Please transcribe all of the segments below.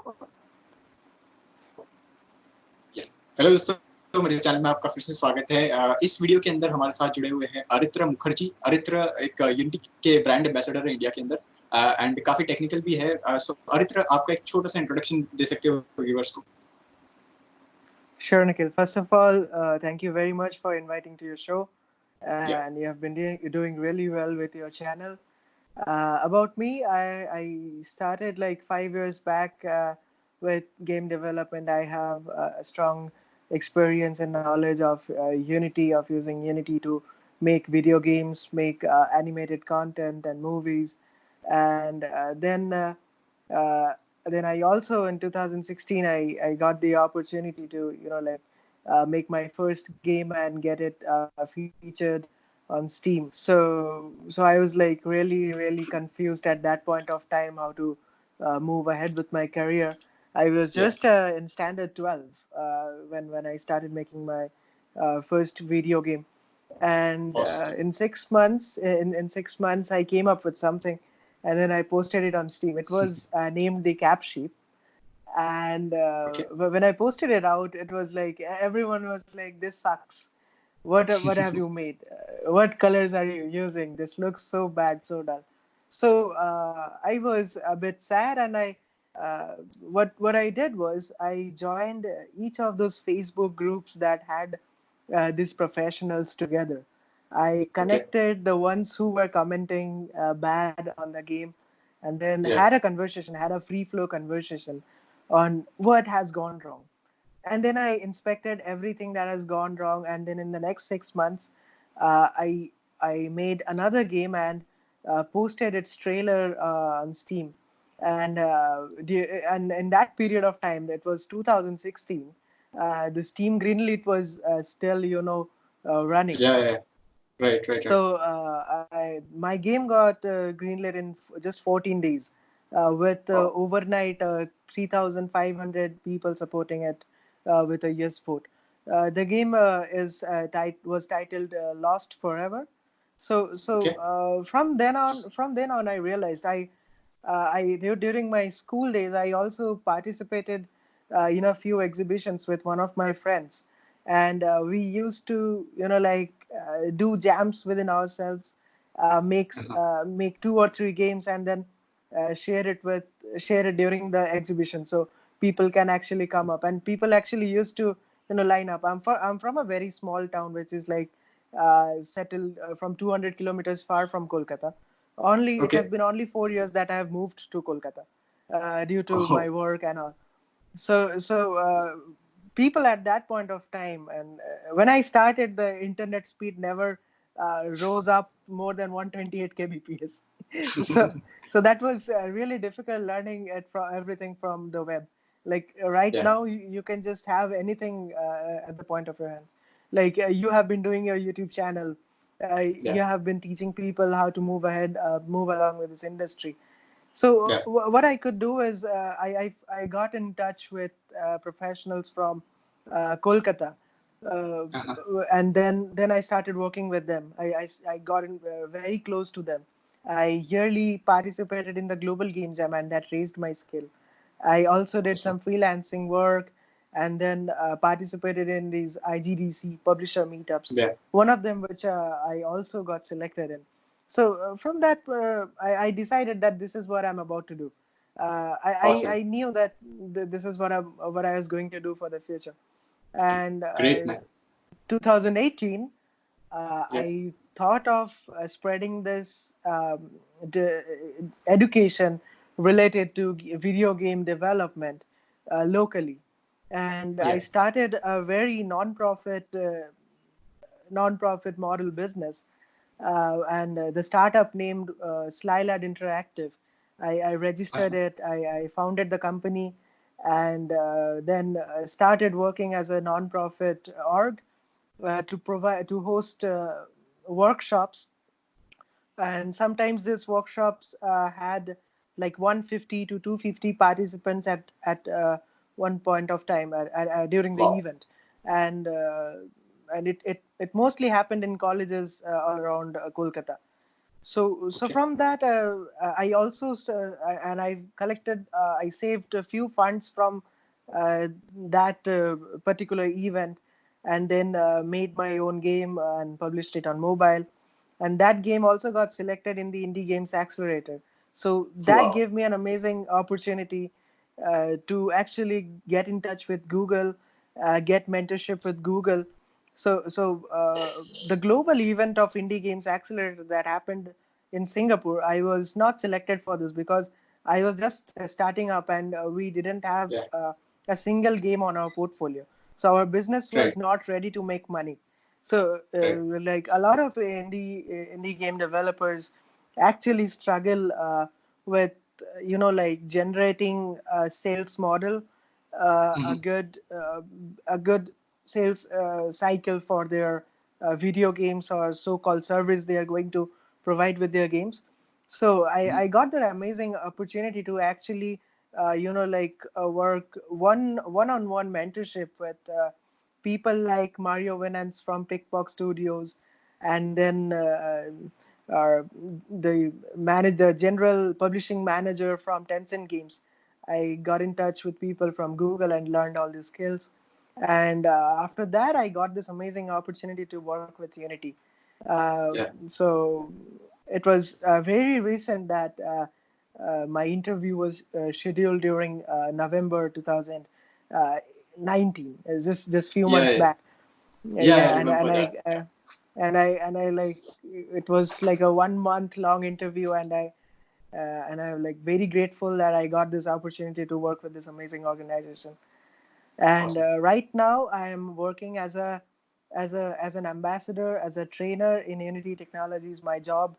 Hello दोस्तों, मेरे channel में आपका फिर से स्वागत है। इस वीडियो के अंदर हमारे साथ जुड़े हुए हैं अरित्रा मुखर्जी। अरित्रा एक यूनिटी के ब्रांड एम्बेसडर है इंडिया के अंदर एंड काफी टेक्निकल भी है। सो अरित्रा, आपका एक छोटा सा इंट्रोडक्शन दे सकते हो व्यूअर्स को? Sure, Nikhil. First of all, thank you very much for inviting to your show, Yeah. and you have been doing really well with your channel. About me, I started like 5 years back with game development. I have a strong experience and knowledge of Unity, of using Unity to make video games, make animated content and movies, and uh, then I also in 2016 I got the opportunity to make my first game and get it featured on Steam. So I was like really confused at that point of time how to move ahead with my career. I was just in standard 12 when I started making my first video game, and Awesome. in 6 months in 6 months I came up with something, and then I posted it on Steam. It was named the Cap Sheep, and Okay. when I posted it out, it was like everyone was like, "This sucks. What have you made? What colors are you using? This looks so bad, so dull." So I was a bit sad, and what I did was I joined each of those Facebook groups that had these professionals together. I Okay. connected the ones who were commenting bad on the game, and then had Yeah. a conversation, had a free flow conversation on what has gone wrong. And then I inspected everything that has gone wrong, and then in the next 6 months, I made another game and posted its trailer on Steam. And in that period of time, it was 2016. The Steam greenlit was still running. Yeah. Right. So my game got greenlit in just 14 days, with Wow. overnight 3,500 people supporting it with a yes vote. The game was titled Lost Forever. So Okay. from then on, I realized during my school days I also participated in a few exhibitions with one of my friends, and we used to do jams within ourselves, Uh-huh. make 2 or 3 games, and then share it during the exhibition, so people can actually come up, and people actually used to line up. I'm from a very small town which is like settled from 200 kilometers far from Kolkata. It has Okay. been only 4 years that I have moved to Kolkata due to my Oh. work and all. So people at that point of time, and when I started, the internet speed never rose up more than 128 kbps. So that was really difficult learning it from everything from the web. Like right Yeah. now, you can just have anything at the point of your hand. Like you have been doing your YouTube channel. You Yeah. have been teaching people how to move along with this industry. So Yeah. what I could do is I got in touch with professionals from Kolkata, uh, Uh-huh. and then I started working with them. I got in, very close to them. I yearly participated in the Global Game Jam, and that raised my skill. I also did Awesome. some freelancing work, and then participated in these IGDC publisher meetups. Yeah. One of them, which I also got selected in. So from that, I decided that this is what I'm about to do. I Awesome. knew that this is what I was going to do for the future. And Great, man. 2018, Yeah. I thought of spreading this education related to video game development locally, and I Yeah. started a very non-profit model business, and the startup named Slylad Interactive. I registered Uh-huh. it. I founded the company, and then started working as a non-profit org to host workshops, and sometimes these workshops had like 150 to 250 participants at one point of time during the Wow. event, and it mostly happened in colleges all around Kolkata. So Okay. from that, I also and I collected, I saved a few funds from that particular event, and then made my own game and published it on mobile. And that game also got selected in the Indie Games Accelerator. So that Wow. gave me an amazing opportunity to actually get in touch with Google, get mentorship with Google. So the global event of Indie Games Accelerator that happened in Singapore, I was not selected for this because I was just starting up, and we didn't have Yeah. a single game on our portfolio. So our business Right. was not ready to make money. So Right. like a lot of indie game developers actually struggle with like generating a sales model, Mm-hmm. a good sales cycle for their video games or so-called service they are going to provide with their games. So Mm-hmm. I got that amazing opportunity to actually work one-on-one mentorship with people like Mario Winans from Pickbox Studios, and then the general publishing manager from Tencent Games. I got in touch with people from Google and learned all these skills. And after that, I got this amazing opportunity to work with Unity. Yeah. So it was very recent that my interview was scheduled during November 2019, just few Yeah. months Yeah. back. Yeah. I Yeah, remember that. and I like it was like a 1 month long interview, and I'm like very grateful that I got this opportunity to work with this amazing organization. And Awesome. right now I am working as an ambassador, as a trainer in Unity Technologies. My job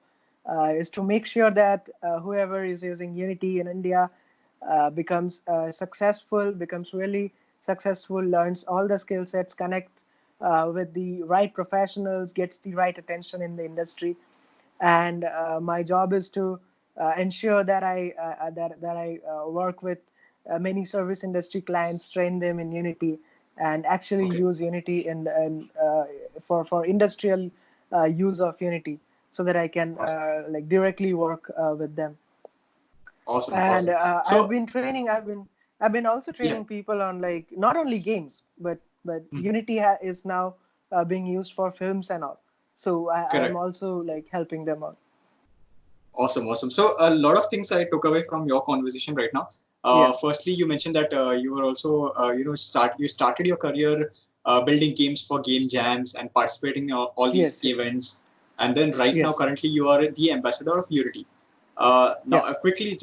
is to make sure that whoever is using Unity in India becomes successful, becomes really successful, learns all the skill sets, connect with the right professionals, gets the right attention in the industry. And my job is to ensure that I work with many service industry clients, train them in Unity, and actually Okay. use Unity for industrial use of Unity, so that I can Awesome. like directly work with them. Awesome. And Awesome. I've So been training. I've been also yeah. training people on like not only games, but Mm. Unity is now being used for films and all. So I am Correct. also like helping them out. Awesome, awesome. So a lot of things I took away from your conversation right now. Yeah. Firstly, you mentioned that you were also, you started your career building games for game jams and participating in all these Yes. Yes. events. And then right now, Yes. currently, you are the ambassador of Unity. Now, Yeah. quickly,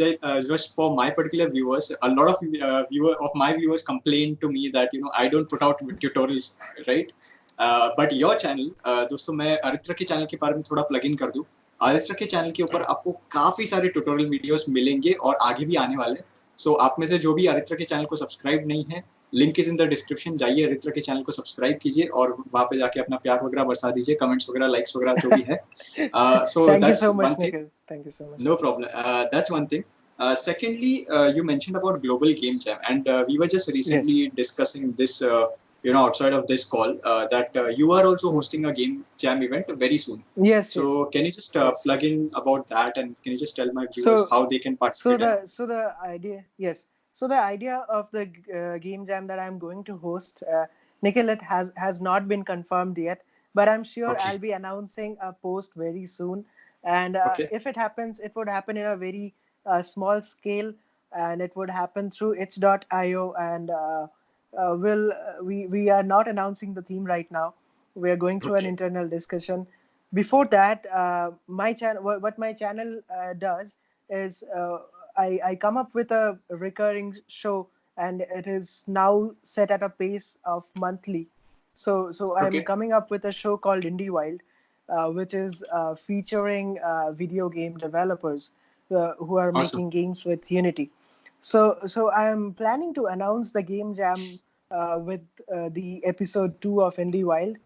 just for my particular viewers, a lot of my viewers complain to me that I don't put out tutorials, right? But your channel, दोस्तों मैं अरित्रा के channel के बारे में थोड़ा plug in कर दूं. आदित्य के चैनल के ऊपर आपको काफी सारे ट्यूटोरियल वीडियोस मिलेंगे और आगे भी आने वाले. सो आप में से जो भी आदित्य के चैनल को सब्सक्राइब नहीं है, link is in the description. जाइए आदित्य के चैनल को सब्सक्राइब कीजिए और वहां पे जाके अपना प्यार वगैरह बरसा दीजिए, कमेंट्स वगैरह, लाइक्स वगैरह जो भी है. सो Thank you that's so one much, thing. Nikhil. Thank you so much. No problem. That's one thing. Secondly, you mentioned about global game jam, and we were just Yes. recently discussing this, outside of this call, that you are also Mm. hosting a game jam event very soon. Yes. Yes. So can you just Yes. plug in about that, and can you just tell my viewers So, how they can so participate in it? the idea, yes. So the idea of the game jam that I'm going to host, Nikhil, it has not been confirmed yet, but I'm sure Okay. I'll be announcing a post very soon. And Okay. if it happens, it would happen in a very small scale, and it would happen through itch.io. And we are not announcing the theme right now. We are going through an Okay. internal discussion. Before that, my channel, what my channel does is I come up with a recurring show, and it is now set at a pace of monthly. So I'm Okay. coming up with a show called Indie Wild, which is featuring video game developers who are Awesome. making games with Unity. So I'm planning to announce the game jam with the episode 2 of Indie Wild.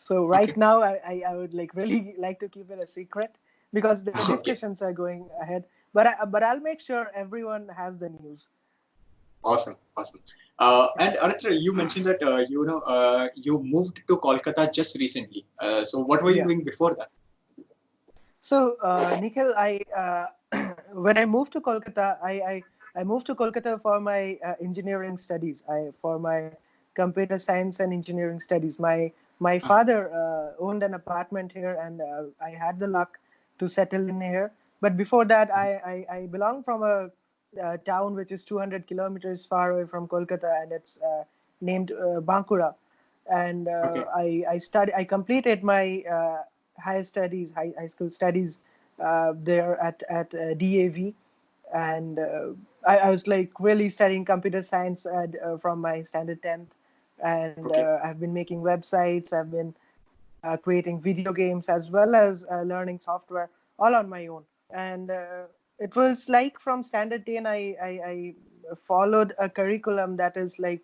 So right Okay. now, I would like really like to keep it a secret because the Okay. discussions are going ahead. But I'll make sure everyone has the news. Awesome. Awesome. And Aritra, you mentioned that you moved to Kolkata just recently. So what were you Yeah. doing before that? So, Nikhil, when I moved to Kolkata, I moved to Kolkata for my engineering studies. For my computer science and engineering studies. My Uh-huh. father owned an apartment here, and I had the luck to settle in here. But before that, I belong from a town which is 200 kilometers far away from Kolkata, and it's named Bankura. And Okay. I completed my high school studies there at DAV, and I was like really studying computer science from my standard 10th, and Okay. I've been making websites, I've been creating video games as well as learning software all on my own. And it was like from standard 10, I followed a curriculum that is like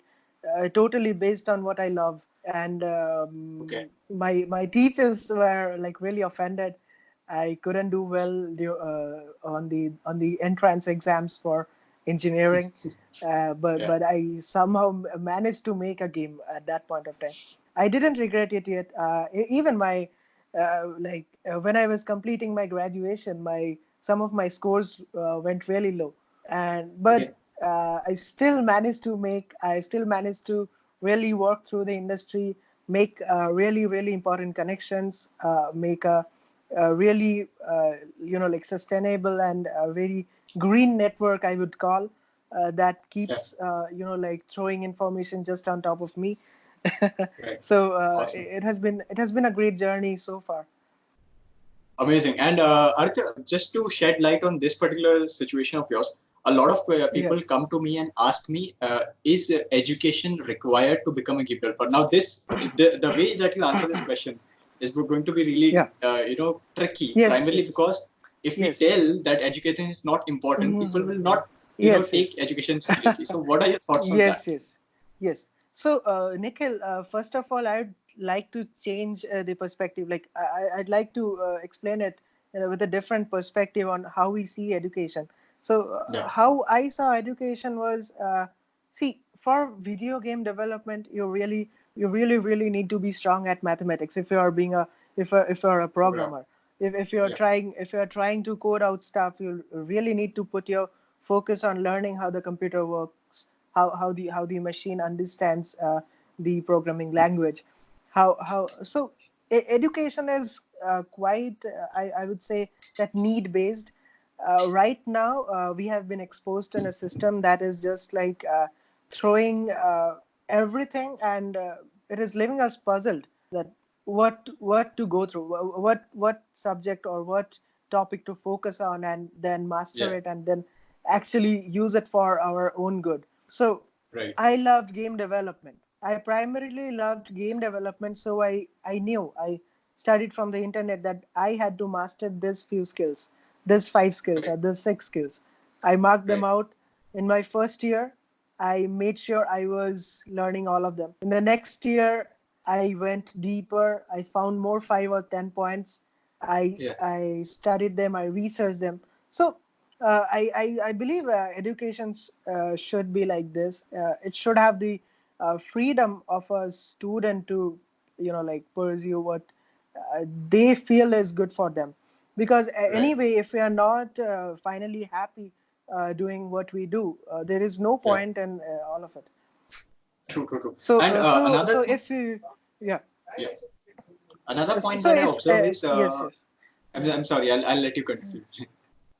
totally based on what I love. And Okay. my teachers were like really offended. I couldn't do well on the entrance exams for engineering, but Yeah. I somehow managed to make a game at that point of time. I didn't regret it yet. Even my when I was completing my graduation, my some of my scores went really low, and Okay. but I still managed to really work through the industry, make really important connections, make a really like sustainable and very green network, I would call, that Yeah. keeps like throwing information just on top of me. Right. So Awesome. it has been a great journey so far. Amazing. And Arthur, just to shed light on this particular situation of yours, a lot of people Yes. come to me and ask me, is education required to become a game developer? Now, the way that you answer this question is going to be really, Yeah. tricky, Yes. primarily Yes. because if we Yes. tell that education is not important, people will Mhm. not, Yes. take Yes. education seriously. So, what are your thoughts on Yes, that? yes, yes. So, Nikhil, first of all, I'd like to change the perspective. Like, I'd like to explain it with a different perspective on how we see education. So, Yeah. how I saw education was, see, for video game development, really need to be strong at mathematics if you are being a if you're a Oh, yeah. programmer. Yeah. If you're trying to code out stuff, you really need to put your focus on learning how the computer works, how the machine understands the programming language, how so education is quite I would say that need based. Right now we have been exposed in a system that is just like throwing everything, and it is leaving us puzzled that what to go through, what subject or what topic to focus on, and then master Yeah. it, and then actually use it for our own good. So Right. I loved game development. I primarily loved game development, so I knew I studied from the internet that I had to master this few skills, this five skills Right. or this six skills. I marked them Right. out in my first year. I made sure I was learning all of them. In the next year, I went deeper. I found more 5 or 10 points. Yeah. I studied them. I researched them. So I believe education should be like this. It should have the freedom of a student to like pursue what they feel is good for them. Because Right. anyway, if we are not finally happy doing what we do, there is no Yeah. point in all of it. True. True. True. So And another so thing. if you yeah Yeah. Another point so that I if observe is, yes, yes. I'm sorry, I'll let you continue.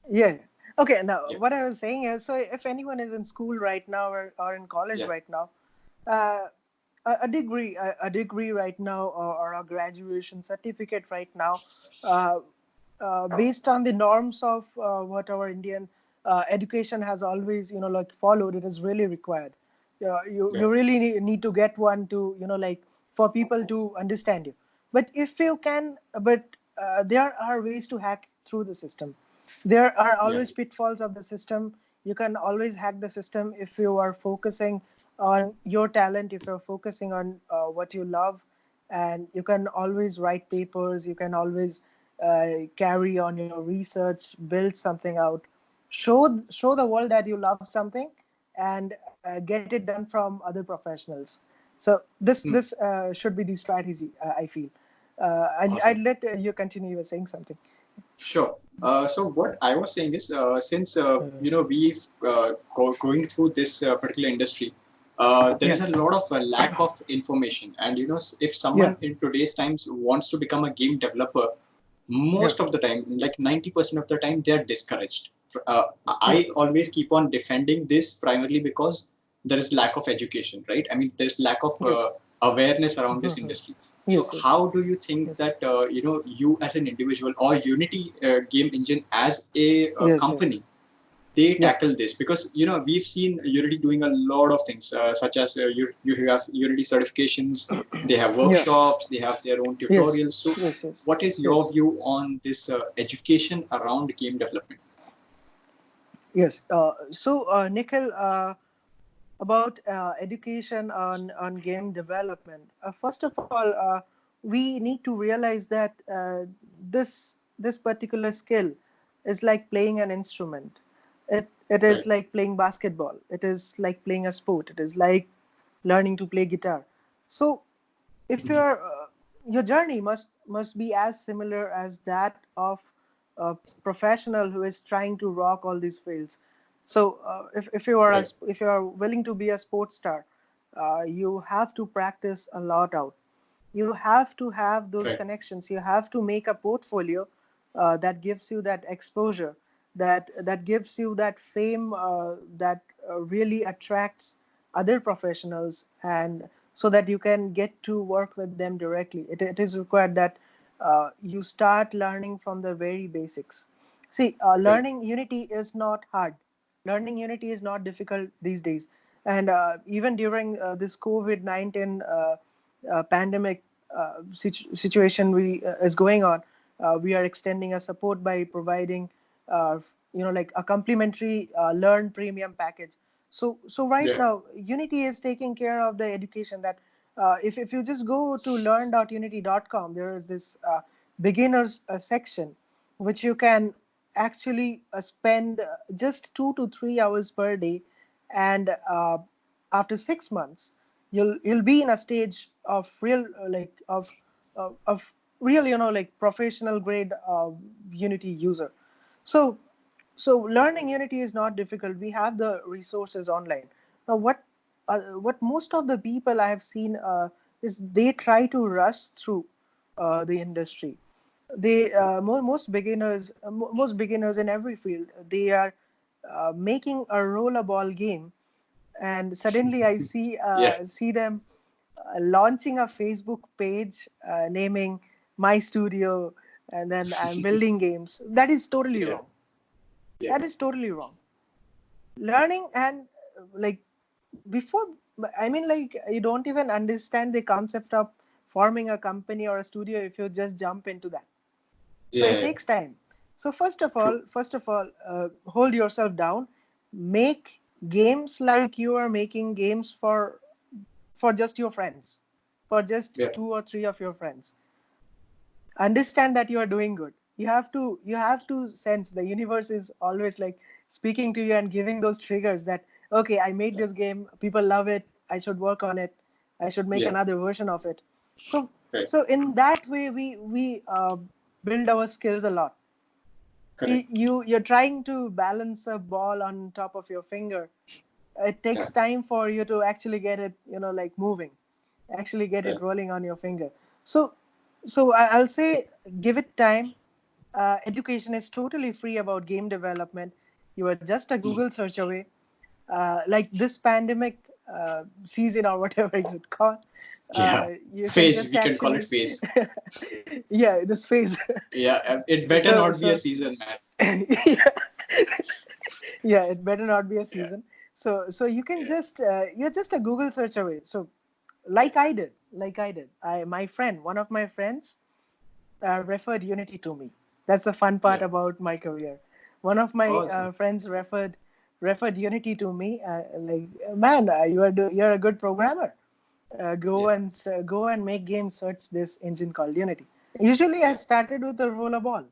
Yeah. Okay. Now, Yeah. what I was saying is, so if anyone is in school right now, or in college Yeah. right now, uh, a degree right now, or a graduation certificate right now, uh, based on the norms of what our Indian education has always, like followed, it is really required. You Yeah. really need to get one to, like for people to understand you. But if you can, but there are ways to hack through the system. There are Yeah. always pitfalls of the system. You can always hack the system if you are focusing on your talent, if you're focusing on what you love, and you can always write papers, you can always carry on your research, build something out, show the world that you love something, and get it done from other professionals. So Hmm. this should be the strategy, I feel. I'd Awesome. let you continue. You were saying something. Sure. So what I was saying is, since we've going through this particular industry, there is a Yes. lot of lack of information, and if Yeah. someone in today's times wants to become a game developer, Yeah. most of the time, like 90% of the time, they are discouraged. Yeah. I always keep on defending this primarily because there is lack of education, right? I mean, there is lack of Yes. awareness around this Mhm. industry. So Yes. Yes. how do you think Yes. that you as an individual or Unity Game Engine as a Yes. Yes. company they Yeah. tackle this? Because we've seen Unity doing a lot of things, such as you have Unity certifications, they have Yeah. workshops, they have their own Yes. tutorials. So Yes. Yes. what is your Yes. view on this education around game development? Yes. So, Nikhil, about education on game development. First of all, we need to realize that this particular skill is like playing an instrument. It is Right. like playing basketball. It is like playing a sport. It is like learning to play guitar. So if your journey must be as similar as that of a professional who is trying to rock all these fields. So if you are Right. if you are willing to be a sports star, you have to practice a lot out. You have to have those Right. connections. You have to make a portfolio that gives you that exposure, that gives you that fame, that really attracts other professionals, and so that you can get to work with them directly. It is required that you start learning from the very basics. See, Right. learning Unity is not hard. Learning Unity is not difficult these days. And even during this COVID-19 pandemic situation is going on, we are extending a support by providing, like a complimentary Learn Premium package. So right Yeah. now, Unity is taking care of the education that if you just go to learn.unity.com, there is this beginners section, which you can actually spend just 2 to 3 hours per day, and after 6 months, you'll be in a stage of real of real like professional grade Unity user. So so learning Unity is not difficult. We have the resources online. Now what most of the people I have seen is they try to rush through the industry. They most beginners in every field, they are making a rollerball game, and suddenly I Yeah. see them launching a Facebook page, naming my studio, and then I'm building games. That is totally Yeah. wrong. Yeah. That is totally wrong. Learning and like before, I mean, like, you don't even understand the concept of forming a company or a studio if you just jump into that. So it Yeah. takes time. So True. first of all, hold yourself down. Make games like you are making games for just your friends, for just Yeah. two or three of your friends. Understand that you are doing good. You have to sense the universe is always like speaking to you and giving those triggers that, okay, I made Yeah. this game, people love it, I should work on it, I should make Yeah. another version of it. So Right. so in that way we build our skills a lot. See, Correct. you're trying to balance a ball on top of your finger. It Yeah. takes time for you to actually get it, like moving, actually get it Right. rolling on your finger. So I'll say, give it time. Education is totally free about game development. You are just a Google search away. Like this pandemic season or whatever is it called, Yeah. you can Phase. just We can call it actually, phase. yeah, this phase. Yeah. It better so not be a so season, man. yeah, yeah, it better not be a Yeah. season. So you can Yeah. just you're just a Google search away. So like I did, I my friend one of my friends referred Unity to me. That's the fun part Yeah. about my career. One of my Awesome. friends referred Unity to me. Like, man, you're a good programmer. Yeah. Go and make games. Search this engine called Unity. Usually, I Yeah. started with a rollerball.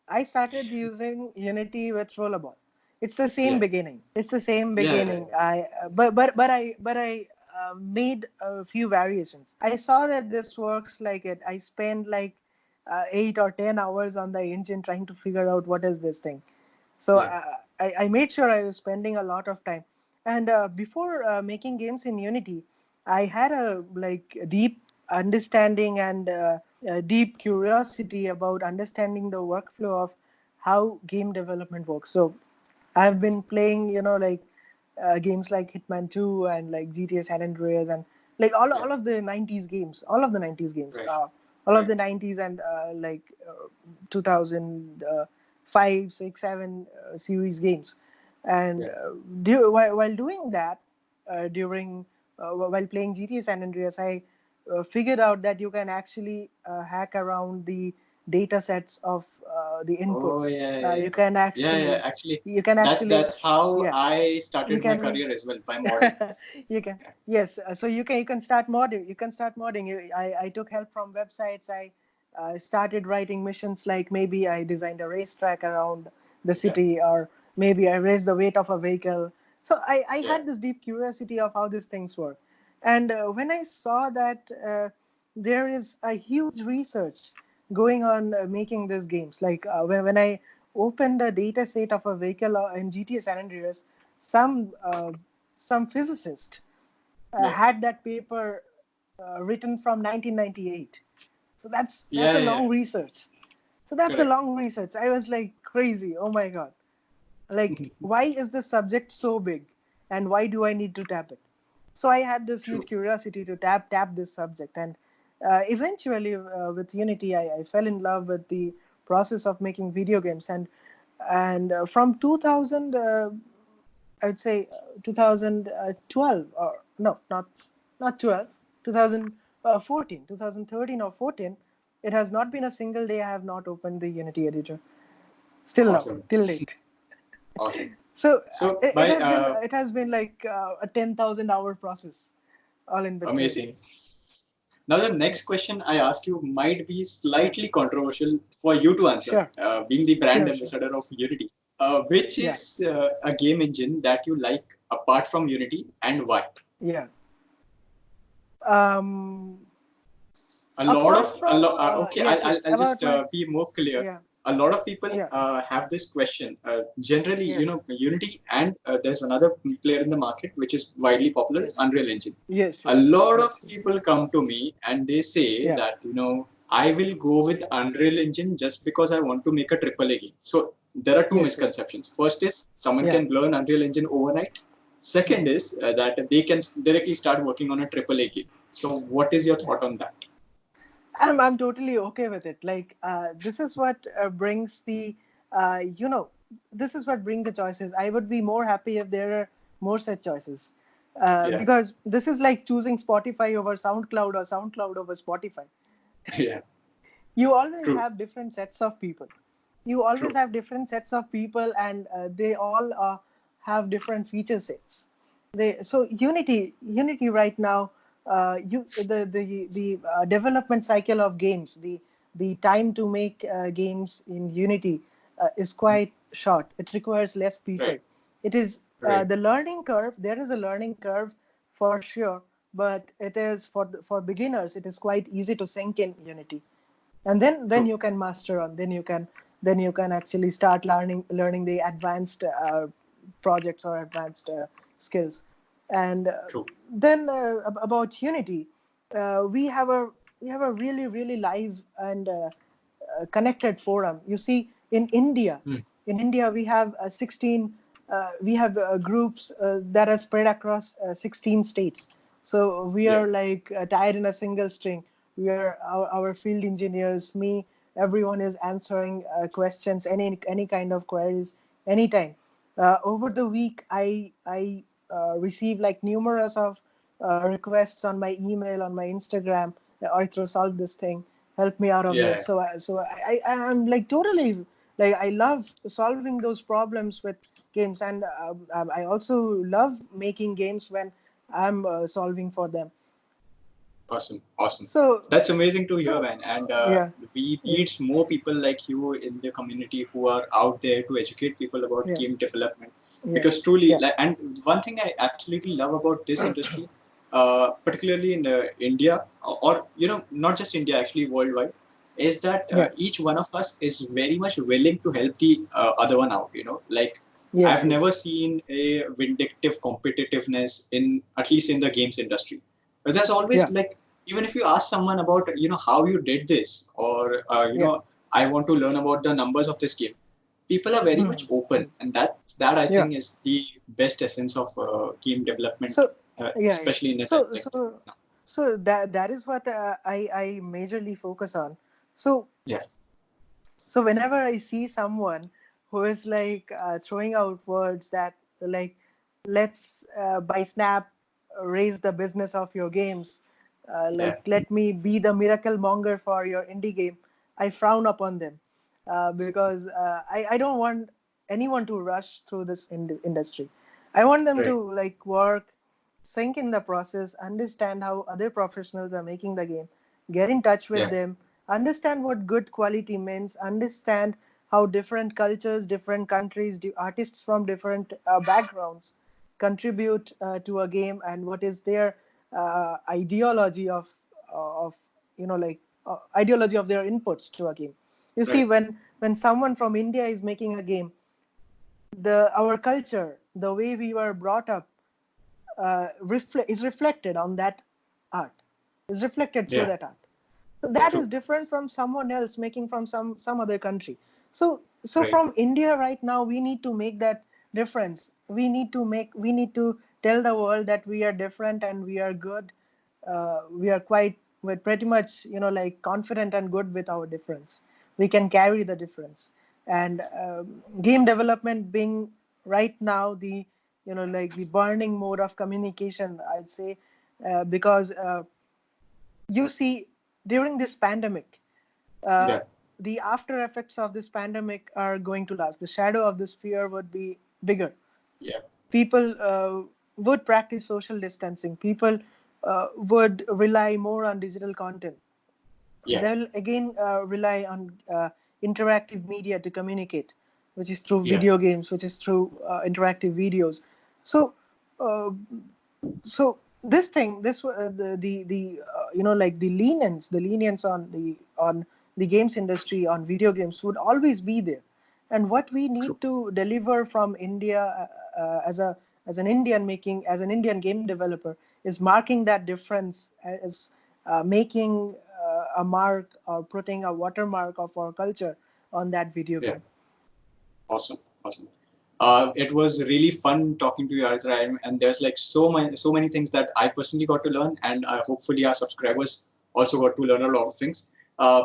I started using Unity with rollerball. It's the same Yeah. beginning. It's the same Yeah. Right. beginning. But I made a few variations. I saw that this works like it. I spent like 8 or 10 hours on the engine trying to figure out what is this thing. So Yeah. I made sure I was spending a lot of time. And before making games in Unity, I had a deep understanding and a deep curiosity about understanding the workflow of how game development works. So I've been playing, games like Hitman 2 and like GTA San Andreas and like Yeah. all of the 90s games, all of the 90s games, Right. all of Right. the 90s and 2005, 6, 7 series games. And Yeah. while doing that, while playing GTA San Andreas, I figured out that you can actually hack around the data sets of the Oh inputs. yeah, yeah, You yeah. can Yeah, yeah. actually, Actually, you can that's actually, that's how yeah, I you started my can, career as well, by modding. you can, yes. So you can start modding. You can start modding. I took help from websites. I started writing missions like maybe I designed a racetrack around the Yeah. city, or maybe I raised the weight of a vehicle. So I Yeah. had this deep curiosity of how these things work. And when I saw that there is a huge research going on making these games, like when I opened a data set of a vehicle in GTA San Andreas, some some physicist Yeah. had that paper written from 1998. So that's Yeah. a Yeah. long research. So that's a Correct. long research. I was like crazy. Oh my god! Like, why is this subject so big, and why do I need to tap it? So I had this huge True. curiosity to tap this subject, and eventually with Unity, I fell in love with the process of making video games, and from 2000. I would say 2012, or no, not 12, 2014, 2013 or 14. It has not been a single day I have not opened the Unity editor. Still now, Awesome. till late. Awesome. So So it, by it has been like a 10,000 hour process, all in between. amazing. Now the Yeah. next question I ask you might be slightly controversial for you to answer, Sure, being the brand sure. ambassador of Unity. Which Yeah, is a game engine that you like apart from Unity, and why? yeah. Um, A lot Apart of from okay, yes, yes. I'll About just my be more clear. yeah, A lot of people yeah, have this question. Generally, yeah, Unity, and there's another player in the market which is widely popular, is yes, Unreal Engine. yes, A yes, lot of yes, yes. people come to me and they say Yeah, that I will go with Unreal Engine just because I want to make a AAA game. So there are two yes, yes. misconceptions. First is someone Yeah, can learn Unreal Engine overnight. yeah. Second is that they can directly start working on a AAA game. So what is your Yeah. thought on that? I'm totally okay with it. Like, this is what brings the, you know, this is what brings the choices. I would be more happy if there are more such choices, Yeah, because this is like choosing Spotify over SoundCloud or SoundCloud over Spotify. yeah, You always true, have different sets of people. You always true, have different sets of people, and they all have different feature sets. So Unity right now, the development cycle of games, the time to make games in Unity is quite short. It requires less people. right, It is right, the learning curve. There is a learning curve for sure, but it is for beginners. It is quite easy to sink in Unity, and then true, you can master on. Then you can actually start learning the advanced projects or advanced skills. And true, then about Unity, we have a really really live and connected forum. You see, mm, in India we have 16. We have groups that are spread across 16 states. So we yeah, are like tied in a single string. We are our field engineers, me, everyone is answering questions, any kind of queries, anytime. Over the week, I receive like numerous of requests on my email, on my Instagram. Arthur, solve this thing, help me out of yeah. this. So I'm like totally, like, I love solving those problems with games, and I also love making games when I'm solving for them. Awesome, awesome. So That's amazing to hear, so man. And yeah, we yeah, need more people like you in the community who are out there to educate people about yeah, game development. yeah, Because truly, yeah, and one thing I absolutely love about this industry, particularly in India, or not just India, actually worldwide, is that Yeah. each one of us is very much willing to help the other one out. Like Yes. I've never seen a vindictive competitiveness in, at least in the games industry. But there's always Yeah. like, even if you ask someone about, how you did this, or, Yeah. I want to learn about the numbers of this game, people are very much open. And that I Yeah. think is the best essence of game development, So yeah. especially in a time So like so now. so that is what I majorly focus on. So Yeah, so whenever I see someone who is like throwing out words that like, let's by snap raise the business of your games, yeah, like let me be the miracle monger for your indie game, I frown upon them, because I don't want anyone to rush through this industry. I want them right, to like work, sink in the process, understand how other professionals are making the game, get in touch with yeah, them, understand what good quality means, understand how different cultures, different countries, artists from different backgrounds contribute to a game, and what is their ideology of like ideology of their inputs to a game. You see, right, when someone from India is making a game, the our culture, the way we were brought up, is reflected on that art, is reflected through yeah, that art. So that is true, different from someone else making from some other country. So right, from India right now, we need to make that difference. We need to tell the world that we are different and we are good. We're pretty much like confident and good with our difference. We can carry the difference. And game development being right now the like the burning mode of communication, I'd say, because you see, during this pandemic, uh, yeah, the after effects of this pandemic are going to last. The shadow of this fear would be bigger. yeah, People would practice social distancing. People would rely more on digital content. yeah, They'll again rely on interactive media to communicate, which is through yeah, video games, which is through interactive videos. So uh, so this thing, the like the lenience on the games industry, on video games, would always be there. And what we true, need to deliver from India, as an Indian game developer, is marking that difference, as making a mark, or putting a watermark of our culture on that video yeah, game. awesome, awesome. It was really fun talking to you, Aritra, and there's like so many things that I personally got to learn, and hopefully our subscribers also got to learn a lot of things.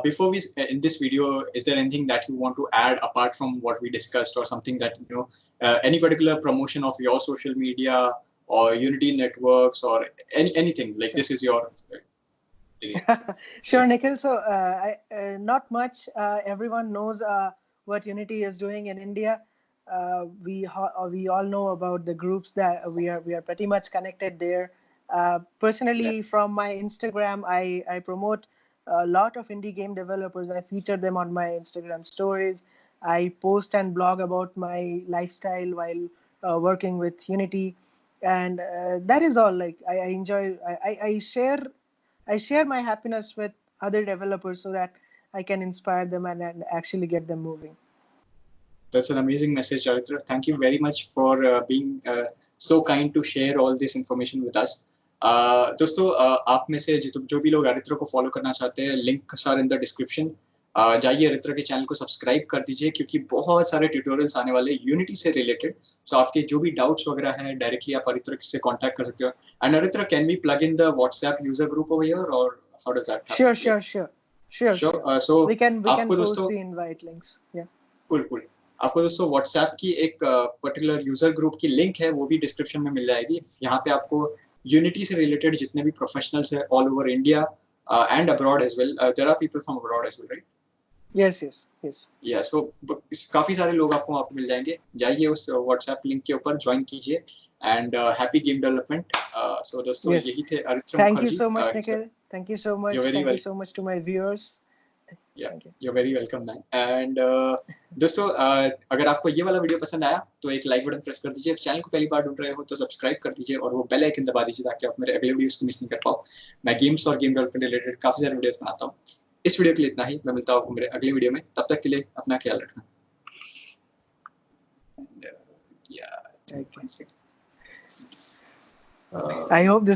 Before we in this video, is there anything that you want to add apart from what we discussed, or something that any particular promotion of your social media or Unity networks, or anything like this is your area? Sure, Nikhil. So, not much. Everyone knows what Unity is doing in India. We all know about the groups that we are pretty much connected there. Yeah, Personally, from my Instagram, I promote a lot of indie game developers. I feature them on my Instagram stories. I post and blog about my lifestyle while working with Unity, and that is all. Like I enjoy. I share my happiness with other developers so that I can inspire them and actually get them moving. that's an amazing message, Aritra. Thank you very much for being so kind to share all this information with us. दोस्तों, आप में से जो भी लोग अरित्रा को follow करना चाहते हैं, link are in the description. जाइए अरित्रा के चैनल को सब्सक्राइब कर दीजिए, क्योंकि बहुत सारे ट्यूटोरियल्स आने वाले यूनिटी से रिलेटेड। सो आपके जो भी डाउट्स वगैरह हैं, डायरेक्टली आप अरित्रा से कांटेक्ट कर सकते हो। And Aritra, can we plug in the WhatsApp user group over here, और how does that Sure, happen? sure, sure, sure, sure. sure. So We can आपको post दोस्तों, the invite links. Yeah. कुल कुल आपको दोस्तों व्हाट्सएप की एक पर्टिकुलर यूजर ग्रुप की लिंक है, वो भी डिस्क्रिप्शन में मिल जाएगी। यहाँ पे आपको यूनिटी से रिलेटेड जितने भी प्रोफेशनल्स हैं all over India and abroad as well, there are people from abroad as well, right? Yes, yes, yes. या सो काफी सारे लोग आपको वहाँ पे मिल जाएंगे। जाइए उस व्हाट्सएप लिंक के ऊपर ज्वाइन कीजिए, एंड हैप्पी गेम डेवलपमेंट। सो दोस्तों, Yes. यही थे Aritra Thank you Mukherjee. so much, Nikhil. Thank you so you much. Very Thank you well so much to my viewers. या Thank you. You very welcome man. And दोस्तों, अगर आपको ये वाला video पसंद आया तो एक लाइक बटन प्रेस कर दीजिए। चैनल को पहली बार ढूंढ रहे हो तो सब्सक्राइब कर दीजिए, और वो बेल आइकन दबा दीजिए, ताकि आप मेरे अगले वीडियोस को मिस नहीं कर पाओ। मैं गेम्स और गेम डेवलपमेंट रिलेटेड काफी सारे वीडियोस बनाता हूँ। इस वीडियो के लिए इतना ही। मैं मिलता हूँ मेरे अगले वीडियो में, तब तक के लिए अपना ख्याल रखना। I hope this